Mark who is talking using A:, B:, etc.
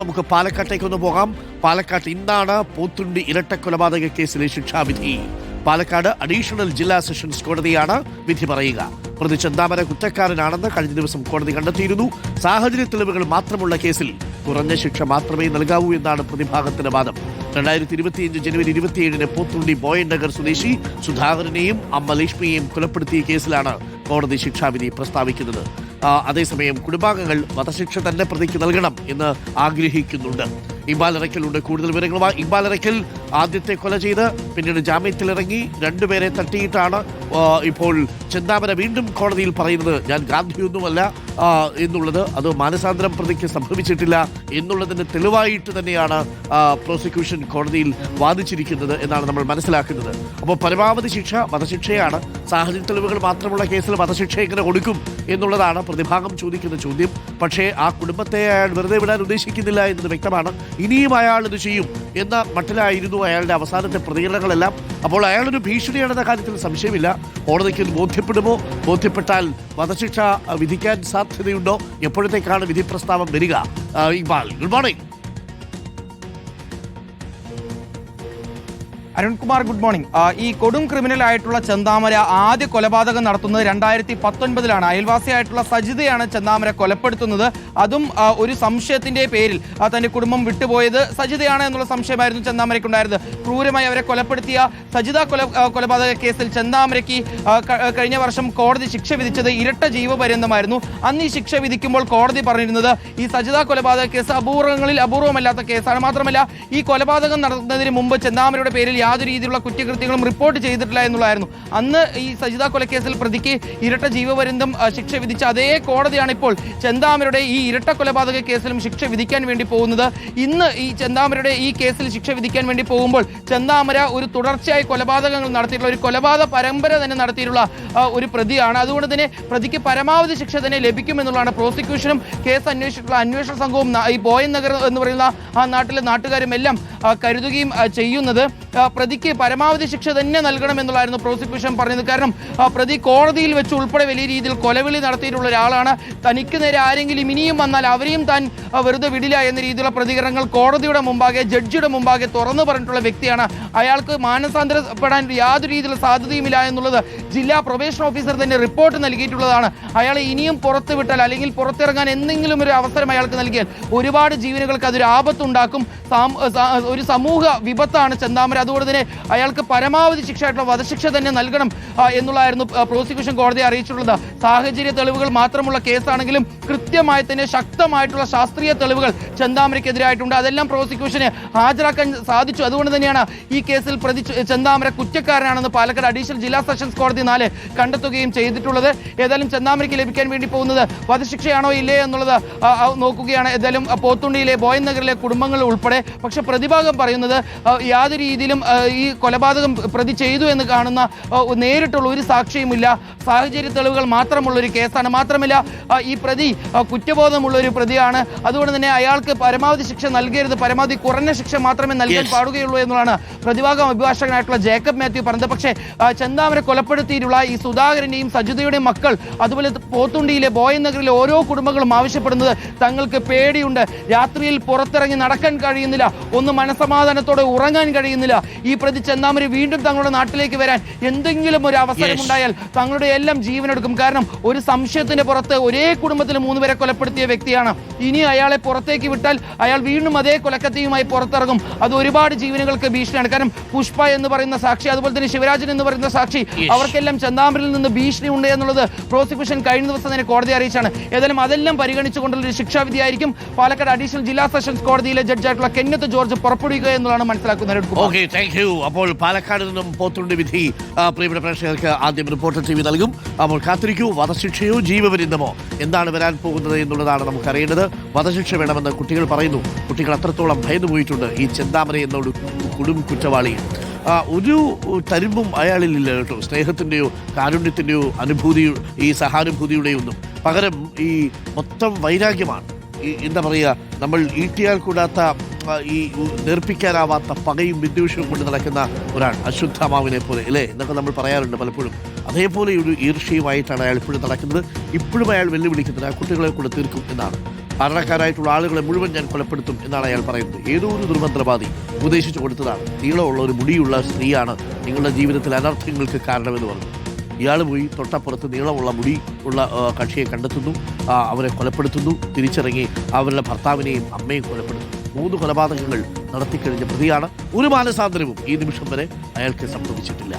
A: നമുക്ക് പാലക്കാട്ടേക്കൊന്ന് പോകാം. പാലക്കാട്ട് ഇന്നാണ് പോത്തുണ്ടി ഇരട്ടക്കൊലപാതക കേസിലെ ശിക്ഷാവിധി. പാലക്കാട് അഡീഷണൽ ജില്ലാ സെഷൻസ് കോടതിയാണ് വിധി പറയുക. പ്രതി ചെന്താമര കുറ്റക്കാരനാണെന്ന് കഴിഞ്ഞ ദിവസം കോടതി കണ്ടെത്തിയിരുന്നു. സാഹചര്യ തെളിവുകൾ മാത്രമുള്ള കേസിൽ കുറഞ്ഞ ശിക്ഷ മാത്രമേ നൽകാവൂ എന്നാണ് പ്രതിഭാഗത്തിന്റെ വാദം. 2025 ജനുവരി 27 പോത്തുണ്ടി ബോയൻ നഗർ സ്വദേശി സുധാകരനെയും അമ്മ ലക്ഷ്മിയെയും കൊലപ്പെടുത്തിയ കേസിലാണ് കോടതി ശിക്ഷാവിധി പ്രസ്താവിക്കുന്നത്. അതേസമയം കുടുംബാംഗങ്ങൾ വധശിക്ഷ തന്നെ പ്രതിക്ക് നൽകണം എന്ന് ആഗ്രഹിക്കുന്നുണ്ട്. ഇക്ബാൽ അറയ്ക്കലുണ്ട് കൂടുതൽ വിവരങ്ങളുമായി. ഇക്ബാൽ അറയ്ക്കൽ ആദ്യത്തെ കൊല ചെയ്ത് പിന്നീട് ജാമ്യത്തിലിറങ്ങി രണ്ടുപേരെ തട്ടിയിട്ടാണ് ഇപ്പോൾ ചെന്താമര വീണ്ടും കോടതിയിൽ പറയുന്നത് ഞാൻ ഗാന്ധിയൊന്നുമല്ല എന്നുള്ളത്. അത് മാനസാന്തരം പ്രതിക്ക് സംഭവിച്ചിട്ടില്ല എന്നുള്ളതിന് തെളിവായിട്ട് തന്നെയാണ് പ്രോസിക്യൂഷൻ കോടതിയിൽ വാദിച്ചിരിക്കുന്നത് എന്നാണ് നമ്മൾ മനസ്സിലാക്കുന്നത്. അപ്പോൾ പരമാവധി ശിക്ഷ വധശിക്ഷയാണ്. സാഹചര്യ തെളിവുകൾ മാത്രമുള്ള കേസിൽ വധശിക്ഷ എങ്ങനെ കൊടുക്കും എന്നുള്ളതാണ് പ്രതിഭാഗം ചോദിക്കുന്ന ചോദ്യം. പക്ഷേ ആ കുടുംബത്തെ അയാൾ വെറുതെ വിടാൻ ഉദ്ദേശിക്കുന്നില്ല എന്നത് വ്യക്തമാണ്. ഇനിയും അയാൾ ഇത് ചെയ്യും എന്ന മട്ടിലായിരുന്നു അയാളുടെ അവസാനത്തെ പ്രതികരണങ്ങളെല്ലാം. അപ്പോൾ അയാളൊരു ഭീഷണിയാണെന്ന കാര്യത്തിൽ സംശയമില്ല. കോടതിക്ക് ബോധ്യപ്പെടുമോ? ബോധ്യപ്പെട്ടാൽ വധശിക്ഷ വിധിക്കാൻ സാധ്യതയുണ്ടോ? എപ്പോഴത്തേക്കാണ് വിധി പ്രസ്താവം വരിക? Iqbal, good morning.
B: Arunkumar, good morning. ഈ കൊടും ക്രിമിനൽ ആയിട്ടുള്ള ചെന്താമര ആദ്യ കൊലപാതകം നടത്തുന്നത് 2019 അയൽവാസിയായിട്ടുള്ള സജിതയാണ് ചെന്താമര കൊലപ്പെടുത്തുന്നത്. അതും ഒരു സംശയത്തിന്റെ പേരിൽ തന്റെ കുടുംബം വിട്ടുപോയത് സജിതയാണ് എന്നുള്ള സംശയമായിരുന്നു ചെന്താമരയ്ക്കുണ്ടായിരുന്നത്. ക്രൂരമായി അവരെ കൊലപ്പെടുത്തിയ സജിത കൊലപാതക കേസിൽ ചെന്താമരയ്ക്ക് കഴിഞ്ഞ വർഷം കോടതി ശിക്ഷ വിധിച്ചത് ഇരട്ട ജീവപര്യന്തമായിരുന്നു. അന്ന് ഈ ശിക്ഷ വിധിക്കുമ്പോൾ കോടതി പറഞ്ഞിരുന്നത് ഈ സജിത കൊലപാതക കേസ് അപൂർവങ്ങളിൽ അപൂർവമല്ലാത്ത കേസാണ്. മാത്രമല്ല ഈ കൊലപാതകം നടത്തുന്നതിന് മുമ്പ് ചെന്താമരയുടെ പേരിൽ യാതൊരു രീതിയിലുള്ള കുറ്റകൃത്യങ്ങളും റിപ്പോർട്ട് ചെയ്തിട്ടില്ല എന്നുള്ളതായിരുന്നു. അന്ന് ഈ സജിത കൊലക്കേസിൽ പ്രതിക്ക് ഇരട്ട ജീവപര്യന്തം ശിക്ഷ വിധിച്ച അതേ കോടതിയാണ് ഇപ്പോൾ ചെന്താമരയുടെ ഈ ഇരട്ട കൊലപാതക കേസിലും ശിക്ഷ വിധിക്കാൻ വേണ്ടി പോകുന്നത്. ഇന്ന് ഈ ചെന്താമരയുടെ ഈ കേസിൽ ശിക്ഷ വിധിക്കാൻ വേണ്ടി പോകുമ്പോൾ ചെന്താമര ഒരു തുടർച്ചയായി കൊലപാതകങ്ങൾ നടത്തിയിട്ടുള്ള ഒരു കൊലപാതക പരമ്പര തന്നെ നടത്തിയിട്ടുള്ള ഒരു പ്രതിയാണ്. അതുകൊണ്ട് തന്നെ പ്രതിക്ക് പരമാവധി ശിക്ഷ തന്നെ ലഭിക്കുമെന്നുള്ളതാണ് പ്രോസിക്യൂഷനും കേസ് അന്വേഷിച്ചിട്ടുള്ള അന്വേഷണ സംഘവും ഈ ബോയൻ നഗർ എന്ന് പറയുന്ന ആ നാട്ടിലെ നാട്ടുകാരും എല്ലാം കരുതുകയും ചെയ്യുന്നത്. പ്രതിക്ക് പരമാവധി ശിക്ഷ തന്നെ നൽകണമെന്നുള്ളതായിരുന്നു പ്രോസിക്യൂഷൻ പറഞ്ഞത്. കാരണം പ്രതി കോടതിയിൽ വെച്ച് ഉൾപ്പെടെ വലിയ രീതിയിൽ കൊലവിളി നടത്തിയിട്ടുള്ള ഒരാളാണ്. തനിക്ക് നേരെ ആരെങ്കിലും ഇനിയും വന്നാൽ അവരെയും താൻ വെറുതെ വിടില്ല എന്ന രീതിയിലുള്ള പ്രതികരണങ്ങൾ കോടതിയുടെ മുമ്പാകെ ജഡ്ജിയുടെ മുമ്പാകെ തുറന്നു പറഞ്ഞിട്ടുള്ള വ്യക്തിയാണ്. അയാൾക്ക് മാനസാന്തരപ്പെടാൻ യാതൊരു രീതിയിലുള്ള സാധ്യതയുമില്ല എന്നുള്ളത് ജില്ലാ പ്രൊബേഷൻ ഓഫീസർ തന്നെ റിപ്പോർട്ട് നൽകിയിട്ടുള്ളതാണ്. അയാളെ ഇനിയും പുറത്തു വിട്ടാൽ അല്ലെങ്കിൽ പുറത്തിറങ്ങാൻ എന്തെങ്കിലും ഒരു അവസരം അയാൾക്ക് നൽകിയാൽ ഒരുപാട് ജീവനുകൾക്ക് അതൊരു ആപത്തുണ്ടാക്കും. ഒരു സമൂഹ വിപത്താണ് ചെന്താമര. അതുകൊണ്ട് തന്നെ അയാൾക്ക് പരമാവധി ശിക്ഷയായിട്ടുള്ള വധശിക്ഷ തന്നെ നൽകണം എന്നുള്ളതായിരുന്നു പ്രോസിക്യൂഷൻ കോടതിയെ അറിയിച്ചിട്ടുള്ളത്. സാഹചര്യ തെളിവുകൾ മാത്രമുള്ള കേസാണെങ്കിലും കൃത്യമായി തന്നെ ശക്തമായിട്ടുള്ള ശാസ്ത്രീയ തെളിവുകൾ ചെന്താമരയ്ക്കെതിരായിട്ടുണ്ട്. അതെല്ലാം പ്രോസിക്യൂഷന് ഹാജരാക്കാൻ സാധിച്ചു. അതുകൊണ്ട് തന്നെയാണ് ഈ കേസിൽ പ്രതി ചെന്താമര കുറ്റക്കാരനാണെന്ന് പാലക്കാട് അഡീഷണൽ ജില്ലാ സെഷൻസ് കോടതി 4 കണ്ടെത്തുകയും ചെയ്തിട്ടുള്ളത്. ഏതായാലും ചെന്താമരയ്ക്ക് ലഭിക്കാൻ വേണ്ടി പോകുന്നത് വധശിക്ഷയാണോ ഇല്ലേ എന്നുള്ളത് നോക്കുകയാണ്. ഏതായാലും പോത്തുണ്ടിയിലെ ബോയൻ നഗറിലെ കുടുംബങ്ങൾ ഉൾപ്പെടെ. പക്ഷെ പ്രതിഭാഗം പറയുന്നത് യാതൊരു രീതിയിലും ഈ കൊലപാതകം പ്രതി ചെയ്തു എന്ന് കാണുന്ന നേരിട്ടുള്ള ഒരു സാക്ഷിയുമില്ല. സാഹചര്യ തെളിവുകൾ മാത്രമുള്ള ഒരു കേസാണ്. മാത്രമല്ല ഈ പ്രതി കുറ്റബോധമുള്ള ഒരു പ്രതിയാണ്. അതുകൊണ്ട് തന്നെ അയാൾക്ക് പരമാവധി ശിക്ഷ നൽകരുത്, പരമാവധി കുറഞ്ഞ ശിക്ഷ മാത്രമേ നൽകാൻ പാടുകയുള്ളൂ എന്നുള്ളതാണ് പ്രതിഭാഗം അഭിഭാഷകനായിട്ടുള്ള ജേക്കബ് മാത്യു പറഞ്ഞത്. പക്ഷേ ചെന്താമര കൊലപ്പെടുത്തിയിട്ടുള്ള ഈ സുധാകരന്റെയും സജിതയുടെയും മക്കൾ, അതുപോലെ പോത്തുണ്ടിയിലെ ബോയൻ നഗറിലെ ഓരോ കുടുംബങ്ങളും ആവശ്യപ്പെടുന്നത് തങ്ങൾക്ക് പേടിയുണ്ട്, രാത്രിയിൽ പുറത്തിറങ്ങി നടക്കാൻ കഴിയുന്നില്ല, ഒന്ന് മനസമാധാനത്തോടെ ഉറങ്ങാൻ കഴിയുന്നില്ല. ഈ പ്രതി ചെന്താമര വീണ്ടും തങ്ങളുടെ നാട്ടിലേക്ക് വരാൻ എന്തെങ്കിലും ഒരു അവസരം ഉണ്ടായാൽ തങ്ങളുടെ എല്ലാം ജീവനെടുക്കും. കാരണം ഒരു സംശയത്തിന്റെ പുറത്ത് ഒരേ കുടുംബത്തിൽ 3 പേരെ കൊലപ്പെടുത്തിയ വ്യക്തിയാണ്. ഇനി അയാളെ പുറത്തേക്ക് വിട്ടാൽ അയാൾ വീണ്ടും അതേ കൊലക്കത്തിയുമായി പുറത്തിറങ്ങും. അത് ഒരുപാട് ജീവനുകൾക്ക് ഭീഷണിയാണ്. കാരണം പുഷ്പ എന്ന് പറയുന്ന സാക്ഷി, അതുപോലെ തന്നെ ശിവരാജൻ എന്ന് പറയുന്ന സാക്ഷി, അവർക്കെല്ലാം ചെന്താമരയിൽ നിന്ന് ഭീഷണി ഉണ്ട് എന്നുള്ളത് പ്രോസിക്യൂഷൻ കഴിഞ്ഞ ദിവസം തന്നെ കോടതി അറിയിച്ചാണ്. ഏതായാലും അതെല്ലാം പരിഗണിച്ചുകൊണ്ടുള്ള ഒരു ശിക്ഷാവിധിയായിരിക്കും പാലക്കാട് അഡീഷണൽ ജില്ലാ സെഷൻസ് കോടതിയിലെ ജഡ്ജായിട്ടുള്ള കെന്നത്ത് ജോർജ് പുറപ്പെടുവിക്കുക എന്നുള്ളതാണ് മനസ്സിലാക്കുന്നത്.
A: അപ്പോൾ പാലക്കാട് നിന്നും പോത്തുണ്ടി വിധി പ്രിയപ്പെട്ട പ്രേക്ഷകർക്ക് ആദ്യം റിപ്പോർട്ടർ TV നൽകും. അപ്പോൾ കാത്തിരിക്കൂ. വധശിക്ഷയോ ജീവപര്യന്തമോ എന്താണ് വരാൻ പോകുന്നത് എന്നുള്ളതാണ് നമുക്കറിയേണ്ടത്. വധശിക്ഷ വേണമെന്ന് കുട്ടികൾ പറയുന്നു. കുട്ടികൾ അത്രത്തോളം ഭയന്നു പോയിട്ടുണ്ട് ഈ ചെന്താമര എന്നൊരു കൊടും കുറ്റവാളി. ഒരു തരുമ്പും അയാളിലില്ല കേട്ടോ. സ്നേഹത്തിൻ്റെയോ കാരുണ്യത്തിൻ്റെയോ അനുഭൂതിയോ ഈ സഹാനുഭൂതിയുടെയോ ഒന്നും. പകരം ഈ മൊത്തം വൈരാഗ്യമാണ്. എന്താ പറയുക, നമ്മൾ ഈട്ടിയാൽ കൂടാത്ത ഈ നേർപ്പിക്കാനാവാത്ത പകയും വിദ്വേഷവും കൊണ്ട് നടക്കുന്ന ഒരാൾ, അശ്വത്ഥാമാവിനെ പോലെ അല്ലേ എന്നൊക്കെ നമ്മൾ പറയാറുണ്ട് പലപ്പോഴും. അതേപോലെ ഒരു ഈർഷ്യയുമായിട്ടാണ് അയാൾ ഇപ്പോഴും നടക്കുന്നത്. ഇപ്പോഴും അയാൾ വെല്ലുവിളിക്കുന്നത് ആ കുട്ടികളെ കൊണ്ട് തീർക്കും എന്നാണ്. കാരണക്കാരായിട്ടുള്ള ആളുകളെ മുഴുവൻ ഞാൻ കൊലപ്പെടുത്തും എന്നാണ് അയാൾ പറയുന്നത്. ഏതോ ഒരു ദുർമന്ത്രവാദി ഉപദേശിച്ചു കൊടുത്തതാണ്. നീളമുള്ള ഒരു മുടിയുള്ള സ്ത്രീയാണ് നിങ്ങളുടെ ജീവിതത്തിൽ അനർത്ഥങ്ങൾക്ക് കാരണമെന്ന് പറഞ്ഞു. ഇയാൾ പോയി തൊട്ടപ്പുറത്ത് നീളമുള്ള മുടി ഉള്ള കക്ഷിയെ കണ്ടെത്തുന്നു, അവരെ കൊലപ്പെടുത്തുന്നു, തിരിച്ചിറങ്ങി അവരുടെ ഭർത്താവിനെയും അമ്മയും കൊലപ്പെടുത്തുന്നു. 3 കൊലപാതകങ്ങൾ നടത്തിക്കഴിഞ്ഞ പ്രതിയാണ്. ഒരു മാനസാന്തരവും ഈ നിമിഷം വരെ അയാൾക്ക് സംഭവിച്ചിട്ടില്ല.